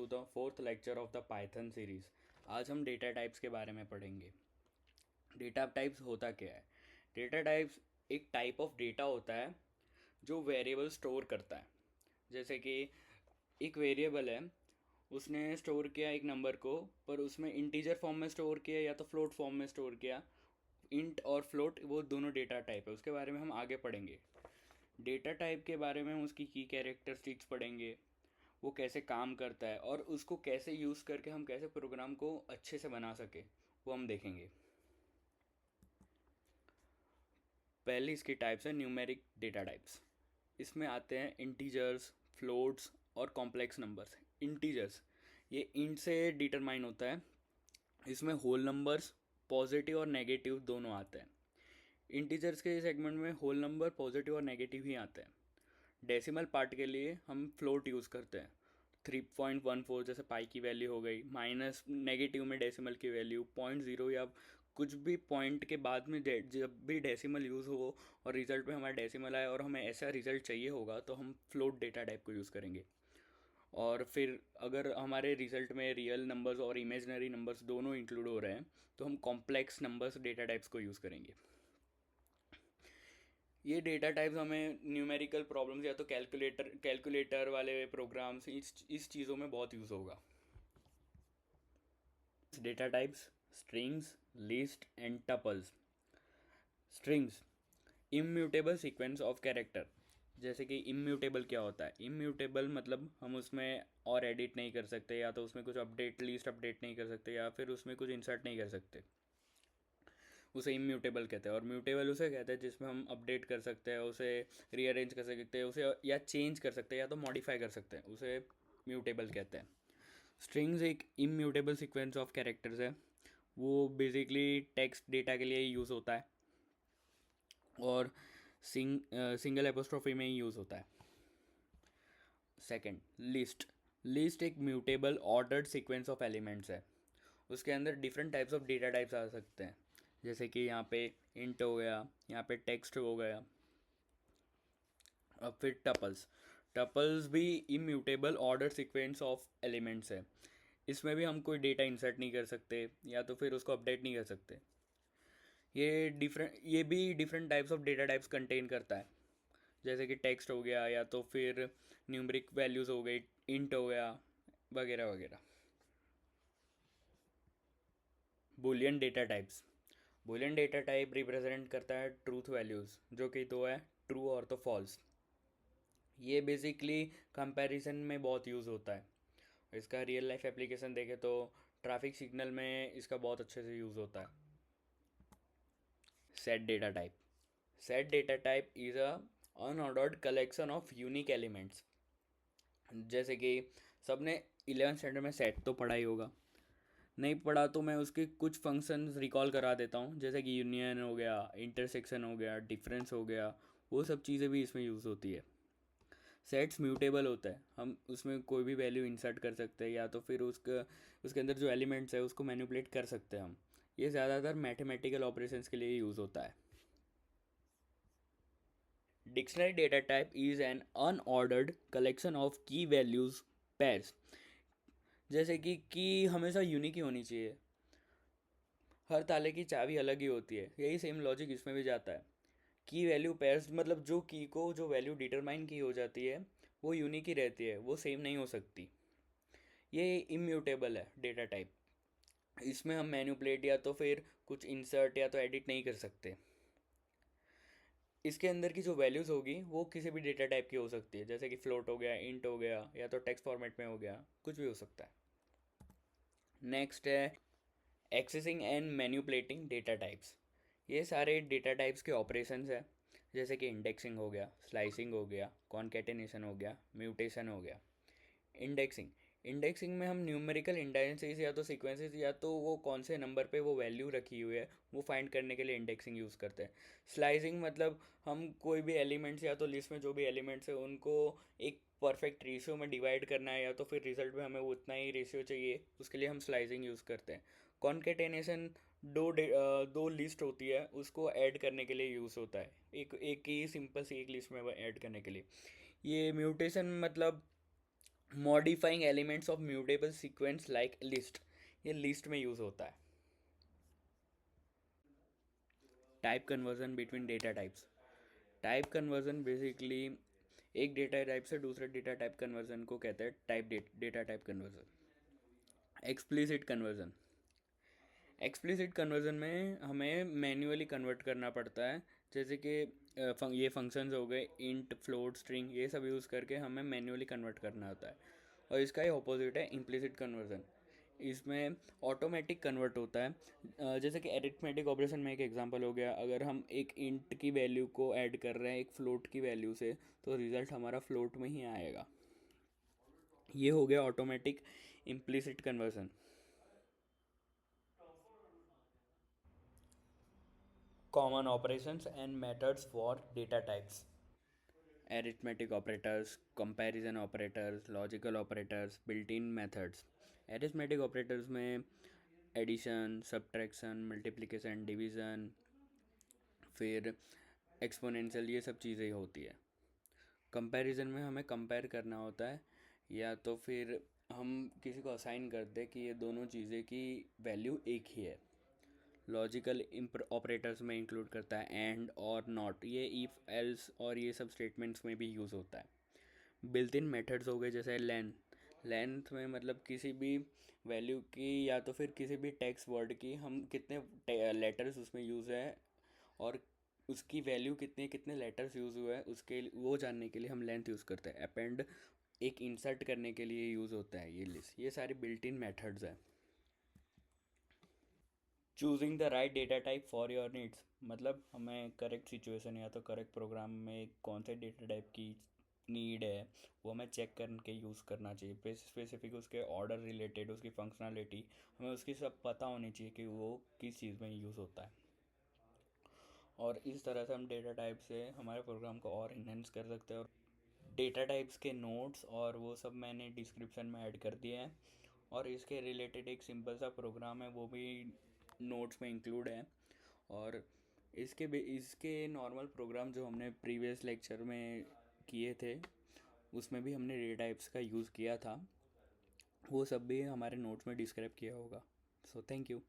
To the fourth lecture of the Python series. आज हम data types के बारे में पढ़ेंगे। डेटा टाइप्स होता क्या है? डेटा टाइप्स एक टाइप ऑफ डेटा होता है जो वेरिएबल स्टोर करता है। जैसे कि एक वेरिएबल है, उसने स्टोर किया एक नंबर को, पर उसमें इंटीजर फॉर्म में स्टोर किया या तो फ्लोट फॉर्म में स्टोर किया। इंट और फ्लोट वो दोनों डेटा टाइप है, उसके बारे में हम आगे पढ़ेंगे। डेटा टाइप के बारे में हम उसकी की कैरेक्टरिस्टिक्स पढ़ेंगे, वो कैसे काम करता है और उसको कैसे यूज़ करके हम कैसे प्रोग्राम को अच्छे से बना सके, वो हम देखेंगे। पहली इसकी टाइप्स है न्यूमेरिक डेटा टाइप्स। इसमें आते हैं इंटीजर्स, फ्लोट्स और कॉम्प्लेक्स नंबर्स। इंटीजर्स ये इंट से डिटरमाइन होता है। इसमें होल नंबर्स पॉजिटिव और नेगेटिव दोनों आते हैं। इंटीजर्स के सेगमेंट में होल नंबर पॉजिटिव और नेगेटिव ही आते हैं। डेसिमल पार्ट के लिए हम फ्लोट यूज़ करते हैं। 3.14 जैसे पाई की वैल्यू हो गई, माइनस नेगेटिव में डेसिमल की वैल्यू 0.0 या कुछ भी पॉइंट के बाद में जब भी डेसिमल यूज़ हो और रिजल्ट में हमारा डेसिमल आए और हमें ऐसा रिजल्ट चाहिए होगा तो हम फ्लोट डेटा टाइप को यूज़ करेंगे। और फिर अगर हमारे रिजल्ट में रियल नंबर्स और इमेजनरी नंबर्स दोनों इंक्लूड हो रहे हैं तो हम कॉम्प्लेक्स नंबर्स डेटा टाइप्स को यूज़ करेंगे। ये डेटा टाइप्स हमें न्यूमेरिकल प्रॉब्लम्स या तो कैलकुलेटर वाले प्रोग्राम्स इस चीज़ों में बहुत यूज़ होगा। Data types strings, list and tuples. Strings immutable sequence of character. जैसे कि इम्यूटेबल क्या होता है? इम्यूटेबल मतलब हम उसमें और एडिट नहीं कर सकते, या तो उसमें कुछ अपडेट लिस्ट अपडेट नहीं कर सकते, या फिर उसमें कुछ इंसर्ट नहीं कर सकते, उसे इम्यूटेबल कहते हैं। और म्यूटेबल उसे कहते हैं जिसमें हम अपडेट कर सकते हैं, उसे रीअरेंज कर सकते हैं, उसे या चेंज कर सकते हैं या तो मॉडिफाई कर सकते हैं, उसे म्यूटेबल कहते हैं। स्ट्रिंग्स एक इम्यूटेबल सीक्वेंस ऑफ कैरेक्टर्स है। वो बेसिकली टेक्स्ट डेटा के लिए यूज़ होता है और सिंगल एपोस्ट्रोफी में ही यूज़ होता है। Second, list. लिस्ट एक mutable ordered sequence of elements है। उसके अंदर different types of data types आ सकते हैं, जैसे कि यहाँ पे इंट हो गया, यहाँ पे टेक्स्ट हो गया। अब फिर टपल्स। टपल्स भी immutable order sequence of elements है। इसमें भी हम कोई डेटा इंसर्ट नहीं कर सकते या तो फिर उसको अपडेट नहीं कर सकते। ये भी different types of data types contain करता है, जैसे कि टेक्स्ट हो गया या तो फिर न्यूमरिक वैल्यूज़ हो गई, इंट हो गया, वगैरह वगैरह। Boolean data types. Boolean data type represent करता है ट्रूथ वैल्यूज़, जो कि दो है, ट्रू और तो फॉल्स। ये बेसिकली कंपैरिजन में बहुत यूज़ होता है। इसका रियल लाइफ एप्लीकेशन देखें तो ट्रैफिक सिग्नल में इसका बहुत अच्छे से यूज़ होता है। Set data type. Set data type is a unordered collection of unique elements. जैसे कि सबने 11th स्टैंडर्ड में सेट तो पढ़ा ही होगा, नहीं पढ़ा तो मैं उसके कुछ फंक्शंस रिकॉल करा देता हूँ, जैसे कि यूनियन हो गया, इंटरसेक्शन हो गया, डिफरेंस हो गया। वो सब चीज़ें भी इसमें यूज़ होती है। सेट्स म्यूटेबल होता है, हम उसमें कोई भी वैल्यू इंसर्ट कर सकते हैं या तो फिर उसके अंदर जो एलिमेंट्स है उसको मैनिपुलेट कर सकते हैं हम। ये ज़्यादातर मैथमेटिकल ऑपरेशंस के लिए यूज़ होता है। Dictionary data type is an unordered collection of की वैल्यूज़ पेयर्स। जैसे कि की हमेशा यूनिक ही होनी चाहिए, हर ताले की चाबी अलग ही होती है, यही सेम लॉजिक इसमें भी जाता है। की वैल्यू पेयर्स मतलब जो की को जो वैल्यू डिटरमाइन की हो जाती है वो यूनिक ही रहती है, वो सेम नहीं हो सकती। ये इम्यूटेबल है डेटा टाइप। इसमें हम मैनिपुलेट या तो फिर कुछ इंसर्ट या तो एडिट नहीं कर सकते। इसके अंदर की जो वैल्यूज़ होगी वो किसी भी डेटा टाइप की हो सकती है, जैसे कि फ्लोट हो गया, इंट हो गया, या तो टेक्स्ट फॉर्मेट में हो गया, कुछ भी हो सकता है। नेक्स्ट है accessing and manipulating data types. ये सारे डेटा टाइप्स के ऑपरेशंस है, जैसे कि इंडेक्सिंग हो गया, स्लाइसिंग हो गया, कॉन्केटेनेशन हो गया, म्यूटेशन हो गया। इंडेक्सिंग। इंडेक्सिंग में हम न्यूमेरिकल इंडाइसेस या तो सीक्वेंसेस या तो वो कौन से नंबर पे वो वैल्यू रखी हुई है वो फाइंड करने के लिए इंडेक्सिंग यूज़ करते हैं। स्लाइसिंग मतलब हम कोई भी एलिमेंट्स या तो लिस्ट में जो भी एलिमेंट्स है उनको एक परफेक्ट रेशियो में डिवाइड करना है, या तो फिर रिजल्ट में हमें उतना ही रेशियो चाहिए, उसके लिए हम स्लाइसिंग यूज़ करते हैं। कॉन्केटेनेशन दो लिस्ट होती है उसको ऐड करने के लिए यूज़ होता है, एक एक ही सिंपल सी एक लिस्ट में ऐड करने के लिए। ये म्यूटेशन मतलब modifying elements of mutable sequence like list, ये लिस्ट में यूज़ होता है। Type conversion between data types, type conversion basically एक डेटा टाइप से दूसरे डेटा टाइप कन्वर्जन को कहते हैं data type conversion. Explicit conversion, explicit conversion में हमें मैन्युअली कन्वर्ट करना पड़ता है, जैसे कि ये फंक्शंस हो गए, इंट, फ्लोट, स्ट्रिंग, ये सब यूज़ करके हमें मैन्युअली कन्वर्ट करना होता है। और इसका ही ऑपोजिट है इम्प्लिसिट कन्वर्जन, इसमें ऑटोमेटिक कन्वर्ट होता है। जैसे कि एरिथमेटिक ऑपरेशन में एक एग्जांपल हो गया, अगर हम एक इंट की वैल्यू को ऐड कर रहे हैं एक फ्लोट की वैल्यू से, तो रिज़ल्ट हमारा फ्लोट में ही आएगा। ये हो गया automatic implicit conversion. Common operations and methods for data types: arithmetic operators, comparison operators, logical operators, built-in methods. arithmetic operators में एडिशन, सब्ट्रैक्शन, मल्टीप्लिकेशन, डिवीज़न, फिर एक्सपोनेंशियल, ये सब चीज़ें होती है। कंपैरिजन में हमें कंपेयर करना होता है, या तो फिर हम किसी को असाइन करते हैं कि ये दोनों चीज़ें की वैल्यू एक ही है। लॉजिकल ऑपरेटर्स में इंक्लूड करता है एंड और नॉट, ये इफ़ एल्स और ये सब स्टेटमेंट्स में भी यूज़ होता है। बिल्ट इन मेथड्स हो गए जैसे लेंथ में मतलब किसी भी वैल्यू की या तो फिर किसी भी टेक्स्ट वर्ड की हम कितने लेटर्स उसमें यूज़ है, और उसकी वैल्यू कितने कितने लेटर्स यूज़ हुए हैं उसके वो जानने के लिए हम लेंथ यूज़ करते हैं। अपेंड एक इंसर्ट करने के लिए यूज़ होता है ये लिस्ट, ये सारी बिल्ट इन मेथड्स हैं। Choosing the right data type for your needs, मतलब हमें करेक्ट सिचुएशन या तो करेक्ट प्रोग्राम में कौन से डेटा टाइप की नीड है वो हमें चेक करके यूज़ करना चाहिए। स्पेसिफिक उसके ऑर्डर रिलेटेड, उसकी फंक्शनैलिटी, हमें उसकी सब पता होनी चाहिए कि वो किस चीज़ में यूज़ होता है। और इस तरह से हम डेटा टाइप से हमारे प्रोग्राम को और इन्हेंस कर सकते हैं। और डेटा टाइप्स के नोट्स और वो सब मैंने डिस्क्रिप्शन में ऐड कर दिए हैं, और इसके रिलेटेड एक सिंपल सा प्रोग्राम है वो भी नोट्स में इंक्लूड है। और इसके नॉर्मल प्रोग्राम जो हमने प्रीवियस लेक्चर में किए थे उसमें भी हमने डेटा टाइप्स का यूज़ किया था, वो सब भी हमारे नोट्स में डिस्क्राइब किया होगा। So thank you.